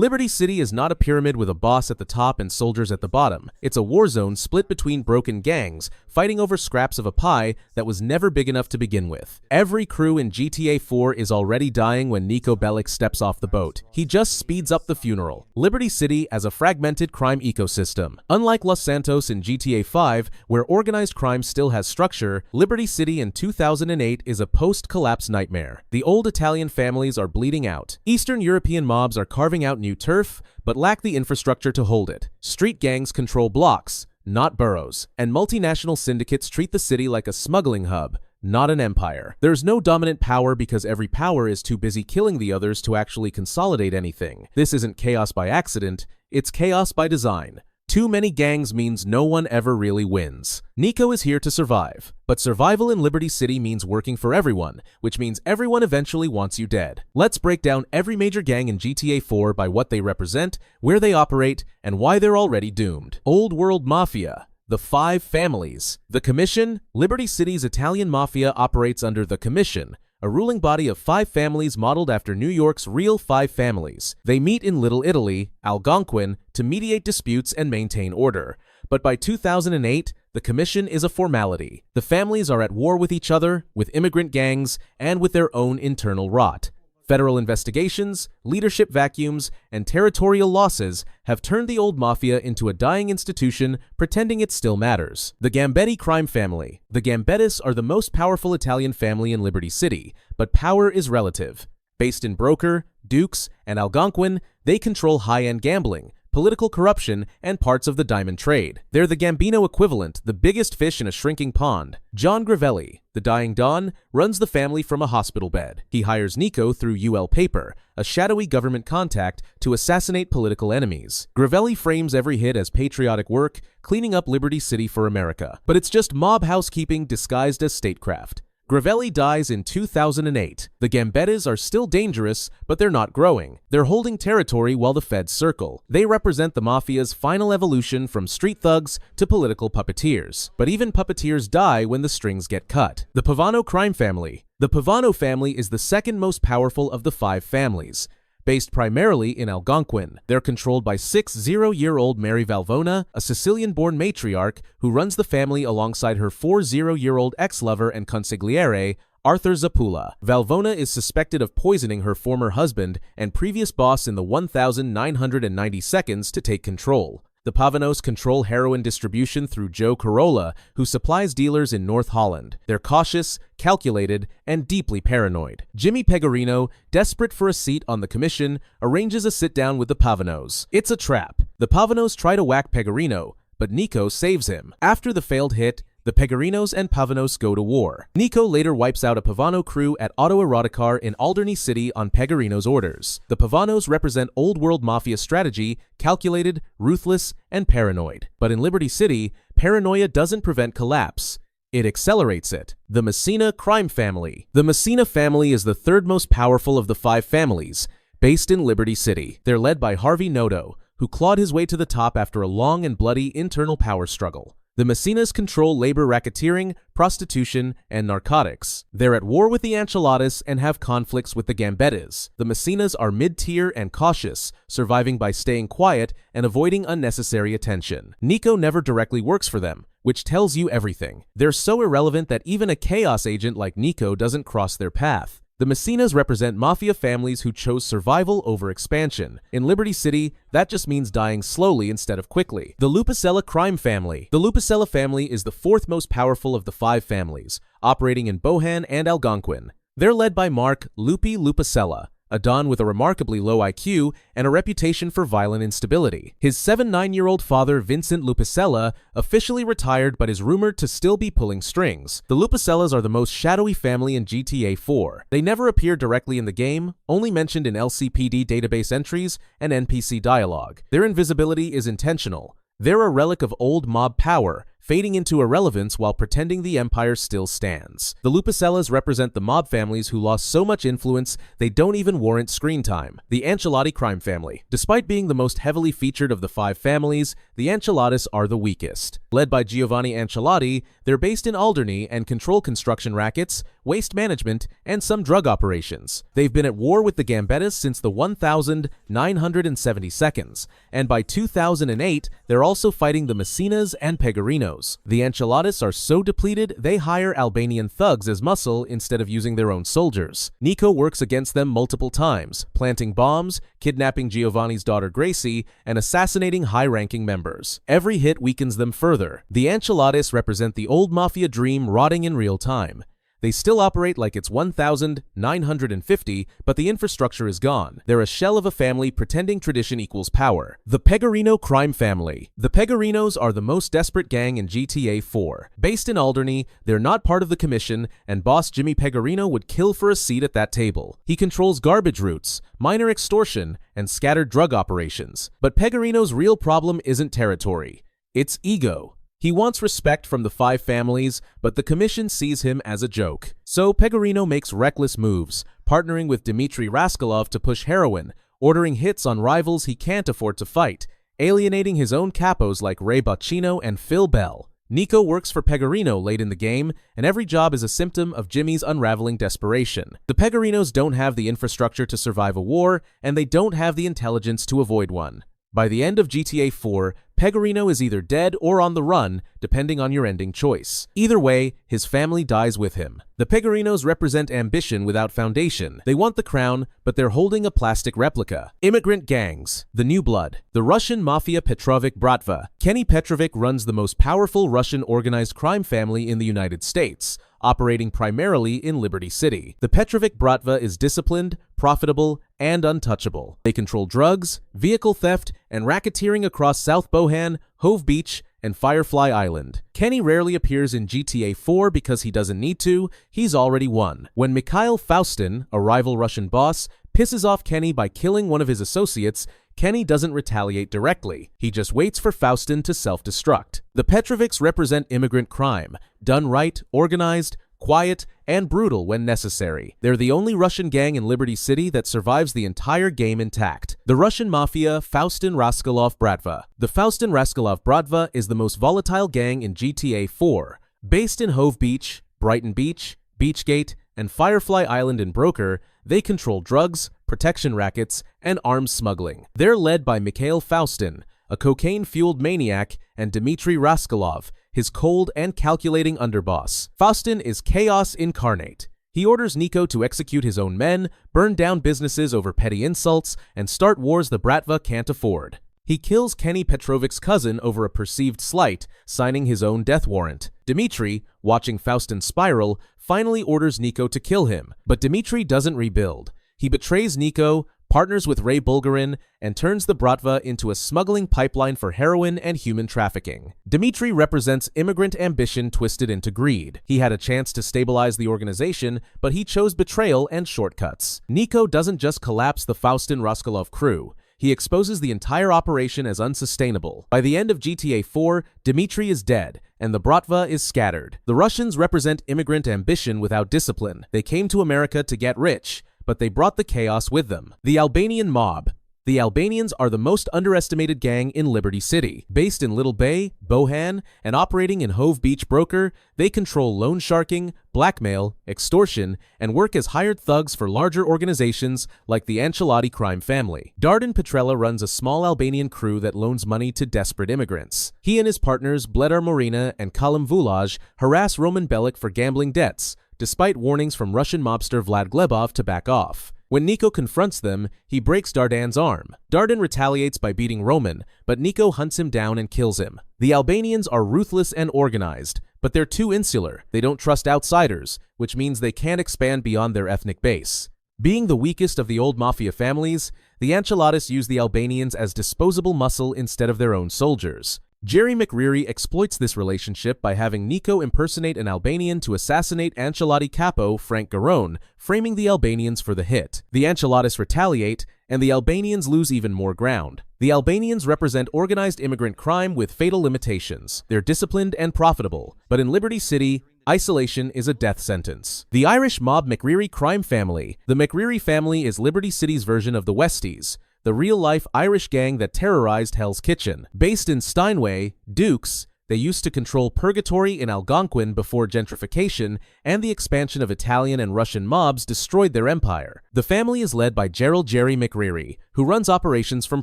Liberty City is not a pyramid with a boss at the top and soldiers at the bottom. It's a war zone split between broken gangs, fighting over scraps of a pie that was never big enough to begin with. Every crew in GTA 4 is already dying when Niko Bellic steps off the boat. He just speeds up the funeral. Liberty City as a fragmented crime ecosystem. Unlike Los Santos in GTA 5, where organized crime still has structure, Liberty City in 2008 is a post-collapse nightmare. The old Italian families are bleeding out. Eastern European mobs are carving out new turf, but lack the infrastructure to hold it. Street gangs control blocks, not boroughs, and multinational syndicates treat the city like a smuggling hub, not an empire. There's no dominant power because every power is too busy killing the others to actually consolidate anything. This isn't chaos by accident, it's chaos by design. Too many gangs means no one ever really wins. Niko is here to survive, but survival in Liberty City means working for everyone, which means everyone eventually wants you dead. Let's break down every major gang in GTA 4 by what they represent, where they operate, and why they're already doomed. Old World Mafia. The Five Families. The Commission. Liberty City's Italian Mafia operates under the Commission, a ruling body of 5 families modeled after New York's real 5 families. They meet in Little Italy, Algonquin, to mediate disputes and maintain order. But by 2008, the Commission is a formality. The families are at war with each other, with immigrant gangs, and with their own internal rot. Federal investigations, leadership vacuums, and territorial losses have turned the old mafia into a dying institution pretending it still matters. The Gambetti crime family. The Gambettis are the most powerful Italian family in Liberty City, but power is relative. Based in Broker, Dukes, and Algonquin, they control high-end gambling, political corruption, and parts of the diamond trade. They're the Gambino equivalent, the biggest fish in a shrinking pond. John Gravelli, the dying Don, runs the family from a hospital bed. He hires Niko through UL Paper, a shadowy government contact, to assassinate political enemies. Gravelli frames every hit as patriotic work, cleaning up Liberty City for America. But it's just mob housekeeping disguised as statecraft. Gravelli dies in 2008. The Gambettis are still dangerous, but they're not growing. They're holding territory while the feds circle. They represent the mafia's final evolution from street thugs to political puppeteers. But even puppeteers die when the strings get cut. The Pavano crime family. The Pavano family is the second most powerful of the 5 families. Based primarily in Algonquin, they're controlled by 60-year-old Mary Valvona, a Sicilian-born matriarch who runs the family alongside her 40-year-old ex-lover and consigliere, Arthur Zapula. Valvona is suspected of poisoning her former husband and previous boss in the 1,990 seconds to take control. The Pavanos control heroin distribution through Joe Corolla, who supplies dealers in North Holland. They're cautious, calculated, and deeply paranoid. Jimmy Pegarino, desperate for a seat on the commission, arranges a sit-down with the Pavanos. It's a trap. The Pavanos try to whack Pegarino, but Niko saves him. After the failed hit, the Pegarinos and Pavanos go to war. Niko later wipes out a Pavano crew at Autoeroticar in Alderney City on Pegarino's orders. The Pavanos represent old world mafia strategy, calculated, ruthless, and paranoid. But in Liberty City, paranoia doesn't prevent collapse. It accelerates it. The Messina crime family. The Messina family is the third most powerful of the 5 families, based in Liberty City. They're led by Harvey Noto, who clawed his way to the top after a long and bloody internal power struggle. The Messinas control labor racketeering, prostitution, and narcotics. They're at war with the Ancelottis and have conflicts with the Gambettis. The Messinas are mid-tier and cautious, surviving by staying quiet and avoiding unnecessary attention. Niko never directly works for them, which tells you everything. They're so irrelevant that even a chaos agent like Niko doesn't cross their path. The Messinas represent mafia families who chose survival over expansion. In Liberty City, that just means dying slowly instead of quickly. The Lupisella crime family. The Lupisella family is the 4th most powerful of the 5 families, operating in Bohan and Algonquin. They're led by Mark Lupisella, a Don with a remarkably low IQ and a reputation for violent instability. His 79-year-old father, Vincent Lupisella, officially retired but is rumored to still be pulling strings. The Lupisellas are the most shadowy family in GTA 4. They never appear directly in the game, only mentioned in LCPD database entries and NPC dialogue. Their invisibility is intentional. They're a relic of old mob power, fading into irrelevance while pretending the empire still stands. The Lupisellas represent the mob families who lost so much influence they don't even warrant screen time. The Ancelotti crime family. Despite being the most heavily featured of the 5 families, the Ancelottis are the weakest. Led by Giovanni Ancelotti, they're based in Alderney and control construction rackets, waste management, and some drug operations. They've been at war with the Gambettis since the 1972nd, and by 2008, they're also fighting the Messinas and Pegarinos. The Ancelottis are so depleted, they hire Albanian thugs as muscle instead of using their own soldiers. Niko works against them multiple times, planting bombs, kidnapping Giovanni's daughter Gracie, and assassinating high-ranking members. Every hit weakens them further. The Ancelottis represent the old mafia dream rotting in real time. They still operate like it's 1950, but the infrastructure is gone. They're a shell of a family pretending tradition equals power. The Pegarino crime family. The Pegarinos are the most desperate gang in GTA 4. Based in Alderney, they're not part of the commission, and boss Jimmy Pegarino would kill for a seat at that table. He controls garbage routes, minor extortion, and scattered drug operations. But Pegarino's real problem isn't territory. It's ego. He wants respect from the 5 families, but the commission sees him as a joke. So Pegarino makes reckless moves, partnering with Dmitry Rascalov to push heroin, ordering hits on rivals he can't afford to fight, alienating his own capos like Ray Boccino and Phil Bell. Niko works for Pegarino late in the game, and every job is a symptom of Jimmy's unraveling desperation. The Pegarinos don't have the infrastructure to survive a war, and they don't have the intelligence to avoid one. By the end of GTA 4, Pegarino is either dead or on the run, depending on your ending choice. Either way, his family dies with him. The Pegarinos represent ambition without foundation. They want the crown, but they're holding a plastic replica. Immigrant gangs. The new blood. The Russian mafia Petrovic Bratva. Kenny Petrovic runs the most powerful Russian organized crime family in the United States, operating primarily in Liberty City. The Petrovic Bratva is disciplined, profitable, and untouchable. They control drugs, vehicle theft, and racketeering across South Bohan, Hove Beach, and Firefly Island. Kenny rarely appears in GTA 4 because he doesn't need to, he's already won. When Mikhail Faustin, a rival Russian boss, pisses off Kenny by killing one of his associates, Kenny doesn't retaliate directly. He just waits for Faustin to self-destruct. The Petrovics represent immigrant crime, done right, organized, quiet, and brutal when necessary. They're the only Russian gang in Liberty City that survives the entire game intact. The Russian mafia Faustin-Rascalov Bratva. The Faustin-Rascalov Bratva is the most volatile gang in GTA 4. Based in Hove Beach, Brighton Beach, Beachgate, and Firefly Island in Broker, they control drugs, protection rackets, and arms smuggling. They're led by Mikhail Faustin, a cocaine-fueled maniac, and Dmitry Rascalov, his cold and calculating underboss. Faustin is chaos incarnate. He orders Niko to execute his own men, burn down businesses over petty insults, and start wars the Bratva can't afford. He kills Kenny Petrovic's cousin over a perceived slight, signing his own death warrant. Dmitry, watching Faustin spiral, finally orders Niko to kill him, but Dmitry doesn't rebuild. He betrays Niko, partners with Ray Bulgarin, and turns the Bratva into a smuggling pipeline for heroin and human trafficking. Dmitry represents immigrant ambition twisted into greed. He had a chance to stabilize the organization, but he chose betrayal and shortcuts. Niko doesn't just collapse the Faustin-Rascalov crew. He exposes the entire operation as unsustainable. By the end of GTA 4, Dmitry is dead, and the Bratva is scattered. The Russians represent immigrant ambition without discipline. They came to America to get rich, but they brought the chaos with them. The Albanian Mob. The Albanians are the most underestimated gang in Liberty City. Based in Little Bay, Bohan, and operating in Hove Beach Broker, they control loan sharking, blackmail, extortion, and work as hired thugs for larger organizations like the Ancelotti crime family. Dardan Petrella runs a small Albanian crew that loans money to desperate immigrants. He and his partners, Bledar Morina and Kalim Vulaj, harass Roman Bellic for gambling debts, despite warnings from Russian mobster Vlad Glebov to back off. When Niko confronts them, he breaks Dardan's arm. Dardan retaliates by beating Roman, but Niko hunts him down and kills him. The Albanians are ruthless and organized, but they're too insular. They don't trust outsiders, which means they can't expand beyond their ethnic base. Being the weakest of the old mafia families, the Ancelottis use the Albanians as disposable muscle instead of their own soldiers. Jerry McReary exploits this relationship by having Niko impersonate an Albanian to assassinate Ancelotti capo Frank Garone, framing the Albanians for the hit. The Ancelottis retaliate, and the Albanians lose even more ground. The Albanians represent organized immigrant crime with fatal limitations. They're disciplined and profitable, but in Liberty City, isolation is a death sentence. The Irish mob McReary crime family. The McReary family is Liberty City's version of the Westies, the real-life Irish gang that terrorized Hell's Kitchen. Based in Steinway, Dukes, they used to control Purgatory in Algonquin before gentrification and the expansion of Italian and Russian mobs destroyed their empire. The family is led by Gerald Jerry McReary, who runs operations from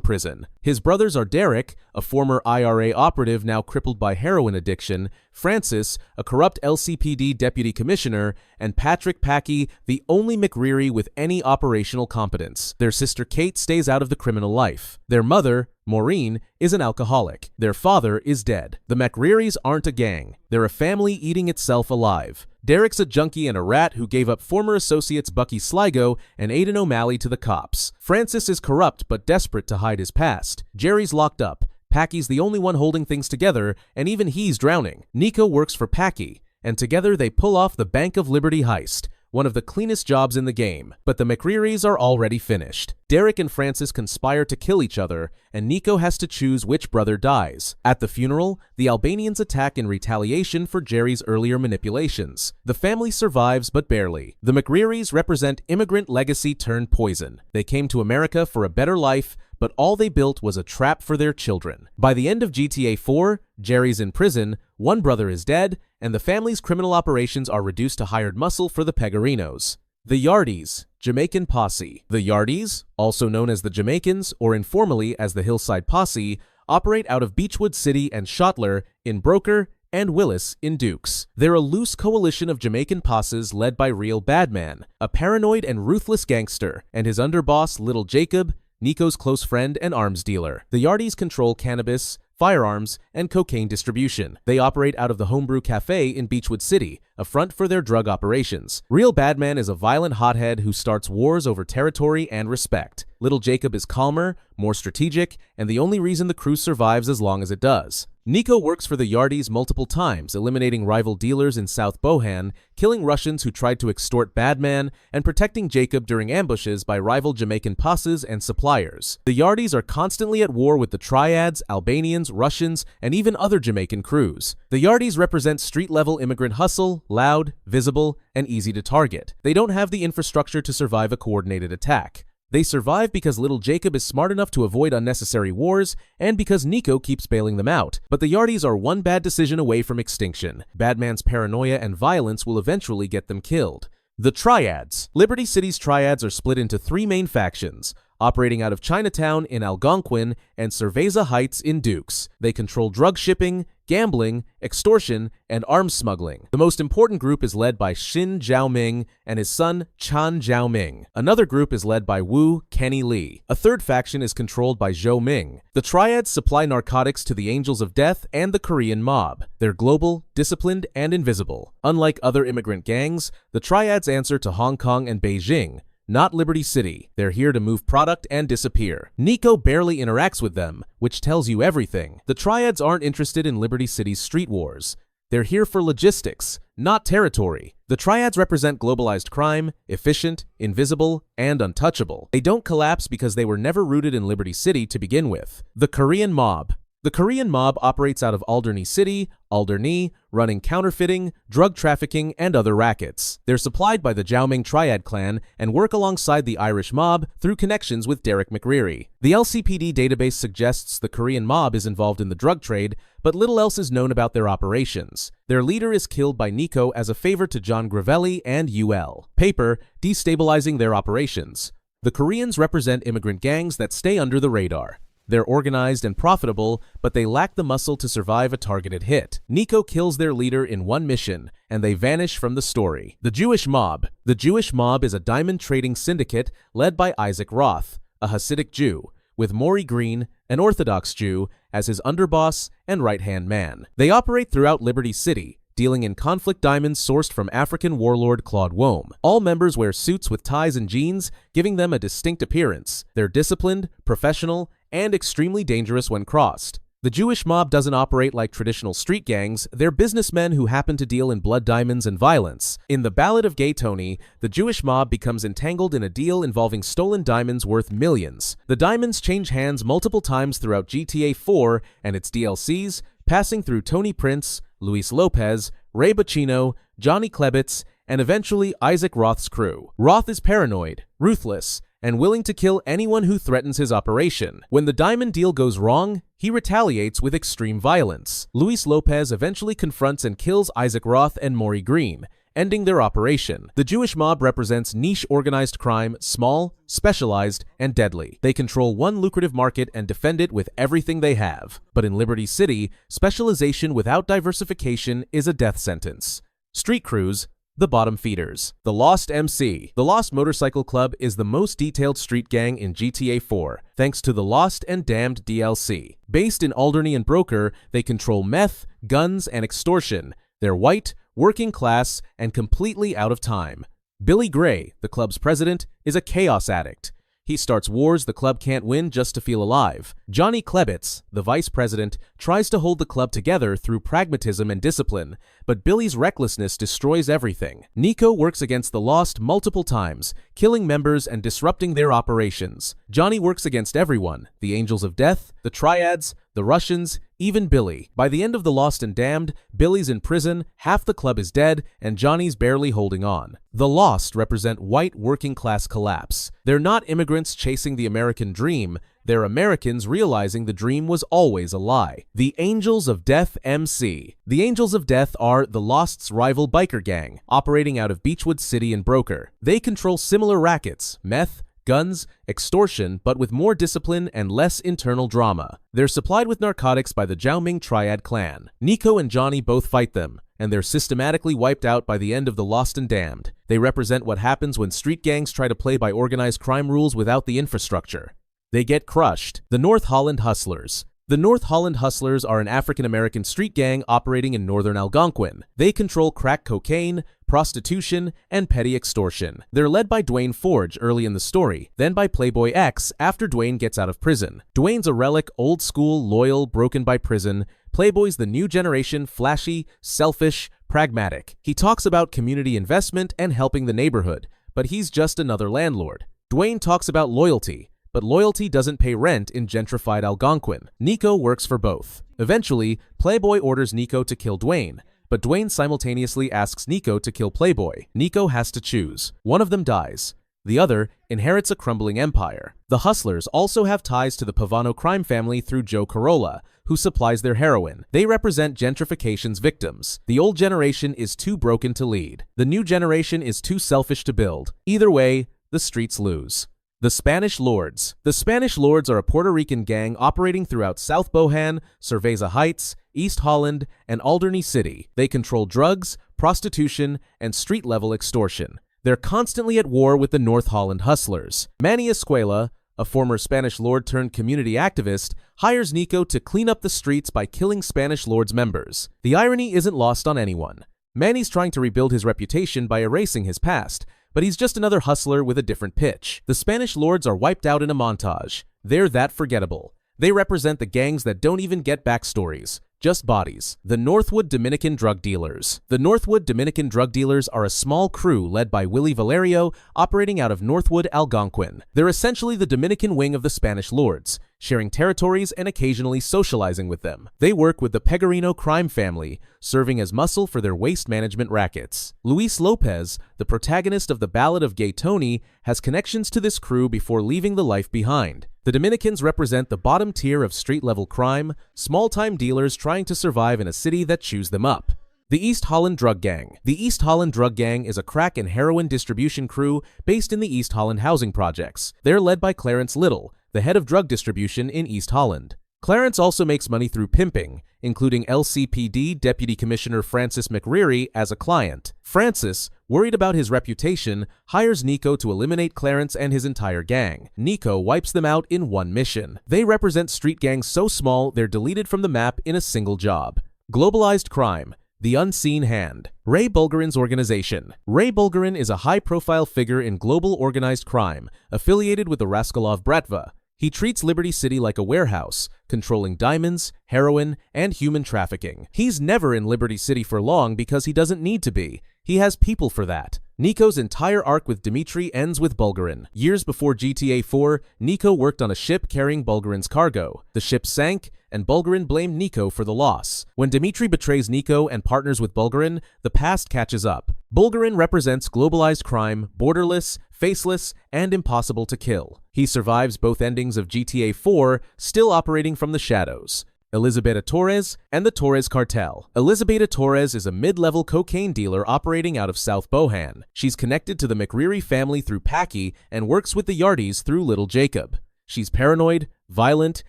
prison. His brothers are Derek, a former IRA operative now crippled by heroin addiction, Francis, a corrupt LCPD deputy commissioner, and Patrick Packy, the only McReary with any operational competence. Their sister Kate stays out of the criminal life. Their mother, Maureen, is an alcoholic. Their father is dead. The McRearys aren't a gang. They're a family eating itself alive. Derek's a junkie and a rat who gave up former associates Bucky Sligo and Aidan O'Malley to the cops. Francis is corrupt but desperate to hide his past. Jerry's locked up. Packy's the only one holding things together, and even he's drowning. Niko works for Packy, and together they pull off the Bank of Liberty heist, one of the cleanest jobs in the game. But the McRearys are already finished. Derek and Francis conspire to kill each other, and Niko has to choose which brother dies. At the funeral, the Albanians attack in retaliation for Jerry's earlier manipulations. The family survives, but barely. The McRearys represent immigrant legacy turned poison. They came to America for a better life, but all they built was a trap for their children. By the end of GTA 4, Jerry's in prison, one brother is dead, and the family's criminal operations are reduced to hired muscle for the Pegarinos. The Yardies, Jamaican Posse. The Yardies, also known as the Jamaicans or informally as the Hillside Posse, operate out of Beechwood City and Shotler in Broker and Willis in Dukes. They're a loose coalition of Jamaican posses led by Real Badman, a paranoid and ruthless gangster, and his underboss Little Jacob, Niko's close friend and arms dealer. The Yardies control cannabis, firearms, and cocaine distribution. They operate out of the Homebrew Cafe in Beechwood City, a front for their drug operations. Real Badman is a violent hothead who starts wars over territory and respect. Little Jacob is calmer, more strategic, and the only reason the crew survives as long as it does. Niko works for the Yardies multiple times, eliminating rival dealers in South Bohan, killing Russians who tried to extort Badman, and protecting Jacob during ambushes by rival Jamaican posses and suppliers. The Yardies are constantly at war with the Triads, Albanians, Russians, and even other Jamaican crews. The Yardies represent street-level immigrant hustle, loud, visible, and easy to target. They don't have the infrastructure to survive a coordinated attack. They survive because Little Jacob is smart enough to avoid unnecessary wars and because Niko keeps bailing them out. But the Yardies are one bad decision away from extinction. Badman's paranoia and violence will eventually get them killed. The Triads. Liberty City's Triads are split into three main factions, operating out of Chinatown in Algonquin and Cerveza Heights in Dukes. They control drug shipping, gambling, extortion, and arms smuggling. The most important group is led by Shin Jiaoming and his son Chan Jiaoming. Another group is led by Wu Kenny Lee. A third faction is controlled by Zhou Ming. The Triads supply narcotics to the Angels of Death and the Korean Mob. They're global, disciplined, and invisible. Unlike other immigrant gangs, the Triads answer to Hong Kong and Beijing, not Liberty City. They're here to move product and disappear. Niko barely interacts with them, which tells you everything. The Triads aren't interested in Liberty City's street wars. They're here for logistics, not territory. The Triads represent globalized crime, efficient, invisible, and untouchable. They don't collapse because they were never rooted in Liberty City to begin with. The Korean Mob. The Korean Mob operates out of Alderney City, Alderney, running counterfeiting, drug trafficking, and other rackets. They're supplied by the Jiaoming Triad clan and work alongside the Irish Mob through connections with Derek McReary. The LCPD database suggests the Korean Mob is involved in the drug trade, but little else is known about their operations. Their leader is killed by Niko as a favor to John Gravelli and UL. Paper, destabilizing their operations. The Koreans represent immigrant gangs that stay under the radar. They're organized and profitable, but they lack the muscle to survive a targeted hit. Niko kills their leader in one mission, and they vanish from the story. The Jewish Mob. The Jewish Mob is a diamond trading syndicate led by Isaac Roth, a Hasidic Jew, with Maury Green, an Orthodox Jew, as his underboss and right-hand man. They operate throughout Liberty City, dealing in conflict diamonds sourced from African warlord Claude Wome. All members wear suits with ties and jeans, giving them a distinct appearance. They're disciplined, professional, and extremely dangerous when crossed. The Jewish mob doesn't operate like traditional street gangs, they're businessmen who happen to deal in blood diamonds and violence. In The Ballad of Gay Tony, the Jewish mob becomes entangled in a deal involving stolen diamonds worth millions. The diamonds change hands multiple times throughout GTA 4 and its DLCs, passing through Tony Prince, Luis Lopez, Ray Bacino, Johnny Klebitz, and eventually Isaac Roth's crew. Roth is paranoid, ruthless, and willing to kill anyone who threatens his operation. When the diamond deal goes wrong, he retaliates with extreme violence. Luis Lopez eventually confronts and kills Isaac Roth and Maury Green, ending their operation. The Jewish mob represents niche organized crime, small, specialized, and deadly. They control one lucrative market and defend it with everything they have. But in Liberty City, specialization without diversification is a death sentence. Street crews, the bottom feeders. The Lost MC. The Lost Motorcycle Club is the most detailed street gang in GTA 4, thanks to the Lost and Damned DLC. Based in Alderney and Broker, they control meth, guns, and extortion. They're white, working class, and completely out of time. Billy Gray, the club's president, is a chaos addict. He starts wars the club can't win just to feel alive. Johnny Klebitz, the vice president, tries to hold the club together through pragmatism and discipline, but Billy's recklessness destroys everything. Niko works against the Lost multiple times, killing members and disrupting their operations. Johnny works against everyone, the Angels of Death, the Triads, the Russians, even Billy. By the end of The Lost and Damned, Billy's in prison, half the club is dead, and Johnny's barely holding on. The Lost represent white working-class collapse. They're not immigrants chasing the American dream, they're Americans realizing the dream was always a lie. The Angels of Death MC. The Angels of Death are the Lost's rival biker gang, operating out of Beechwood City and Broker. They control similar rackets, meth, guns, extortion, but with more discipline and less internal drama. They're supplied with narcotics by the Jiaoming Triad clan. Niko and Johnny both fight them, and they're systematically wiped out by the end of The Lost and Damned. They represent what happens when street gangs try to play by organized crime rules without the infrastructure. They get crushed. The North Holland Hustlers. The North Holland Hustlers are an African-American street gang operating in northern Algonquin. They control crack cocaine, prostitution, and petty extortion. They're led by Dwayne Forge early in the story, then by Playboy X after Dwayne gets out of prison. Dwayne's a relic, old school, loyal, broken by prison. Playboy's the new generation, flashy, selfish, pragmatic. He talks about community investment and helping the neighborhood, but he's just another landlord. Dwayne talks about loyalty, but loyalty doesn't pay rent in gentrified Algonquin. Niko works for both. Eventually, Playboy orders Niko to kill Dwayne, but Dwayne simultaneously asks Niko to kill Playboy. Niko has to choose. One of them dies. The other inherits a crumbling empire. The Hustlers also have ties to the Pavano crime family through Joe Corolla, who supplies their heroin. They represent gentrification's victims. The old generation is too broken to lead. The new generation is too selfish to build. Either way, the streets lose. The Spanish Lords. The Spanish Lords are a Puerto Rican gang operating throughout South Bohan, Cerveza Heights, East Holland, and Alderney City. They control drugs, prostitution, and street-level extortion. They're constantly at war with the North Holland Hustlers. Manny Escuela, a former Spanish Lord turned community activist, hires Niko to clean up the streets by killing Spanish Lords members. The irony isn't lost on anyone. Manny's trying to rebuild his reputation by erasing his past, but he's just another hustler with a different pitch. The Spanish Lords are wiped out in a montage. They're that forgettable. They represent the gangs that don't even get backstories, just bodies. The Northwood Dominican Drug Dealers. The Northwood Dominican Drug Dealers are a small crew led by Willie Valerio, operating out of Northwood, Algonquin. They're essentially the Dominican wing of the Spanish Lords, sharing territories and occasionally socializing with them. They work with the Pegarino crime family, serving as muscle for their waste management rackets. Luis Lopez, the protagonist of The Ballad of Gay Tony, has connections to this crew before leaving the life behind. The Dominicans represent the bottom tier of street-level crime, small-time dealers trying to survive in a city that chews them up. The East Holland Drug Gang. The East Holland Drug Gang is a crack and heroin distribution crew based in the East Holland housing projects. They're led by Clarence Little, the head of drug distribution in East Holland. Clarence also makes money through pimping, including LCPD Deputy Commissioner Francis McReary as a client. Francis, worried about his reputation, hires Niko to eliminate Clarence and his entire gang. Niko wipes them out in one mission. They represent street gangs so small they're deleted from the map in a single job. Globalized Crime. The Unseen Hand. Ray Bulgarin's organization. Ray Bulgarin is a high-profile figure in global organized crime, affiliated with the Rascalov Bratva. He treats Liberty City like a warehouse, controlling diamonds, heroin, and human trafficking. He's never in Liberty City for long because he doesn't need to be. He has people for that. Niko's entire arc with Dimitri ends with Bulgarin. Years before GTA 4, Niko worked on a ship carrying Bulgarin's cargo. The ship sank, and Bulgarin blamed Niko for the loss. When Dimitri betrays Niko and partners with Bulgarin, the past catches up. Bulgarin represents globalized crime, borderless, faceless, and impossible to kill. He survives both endings of GTA 4, still operating from the shadows. Elizabeta Torres and the Torres Cartel. Elizabeta Torres is a mid-level cocaine dealer operating out of South Bohan. She's connected to the McReary family through Packy and works with the Yardies through Little Jacob. She's paranoid, violent,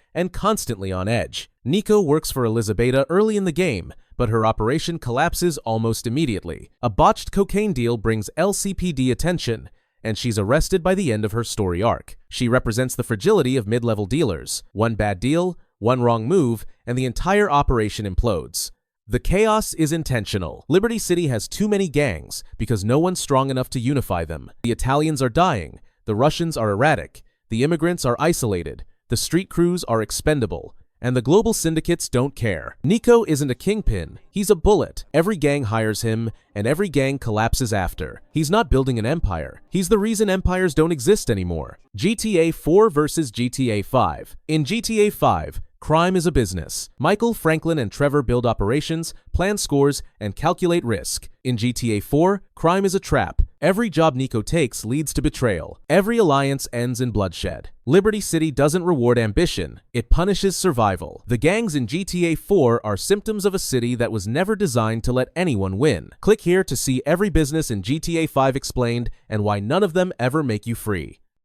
and constantly on edge. Niko works for Elizabeta early in the game, but her operation collapses almost immediately. A botched cocaine deal brings LCPD attention, and she's arrested by the end of her story arc. She represents the fragility of mid-level dealers. One bad deal, one wrong move, and the entire operation implodes. The chaos is intentional. Liberty City has too many gangs because no one's strong enough to unify them. The Italians are dying, the Russians are erratic, the immigrants are isolated, the street crews are expendable, and the global syndicates don't care. Niko isn't a kingpin, he's a bullet. Every gang hires him, and every gang collapses after. He's not building an empire. He's the reason empires don't exist anymore. GTA 4 versus GTA 5. In GTA 5, crime is a business. Michael, Franklin, and Trevor build operations, plan scores, and calculate risk. In GTA 4, crime is a trap. Every job Niko takes leads to betrayal. Every alliance ends in bloodshed. Liberty City doesn't reward ambition. It punishes survival. The gangs in GTA 4 are symptoms of a city that was never designed to let anyone win. Click here to see every business in GTA 5 explained and why none of them ever make you free.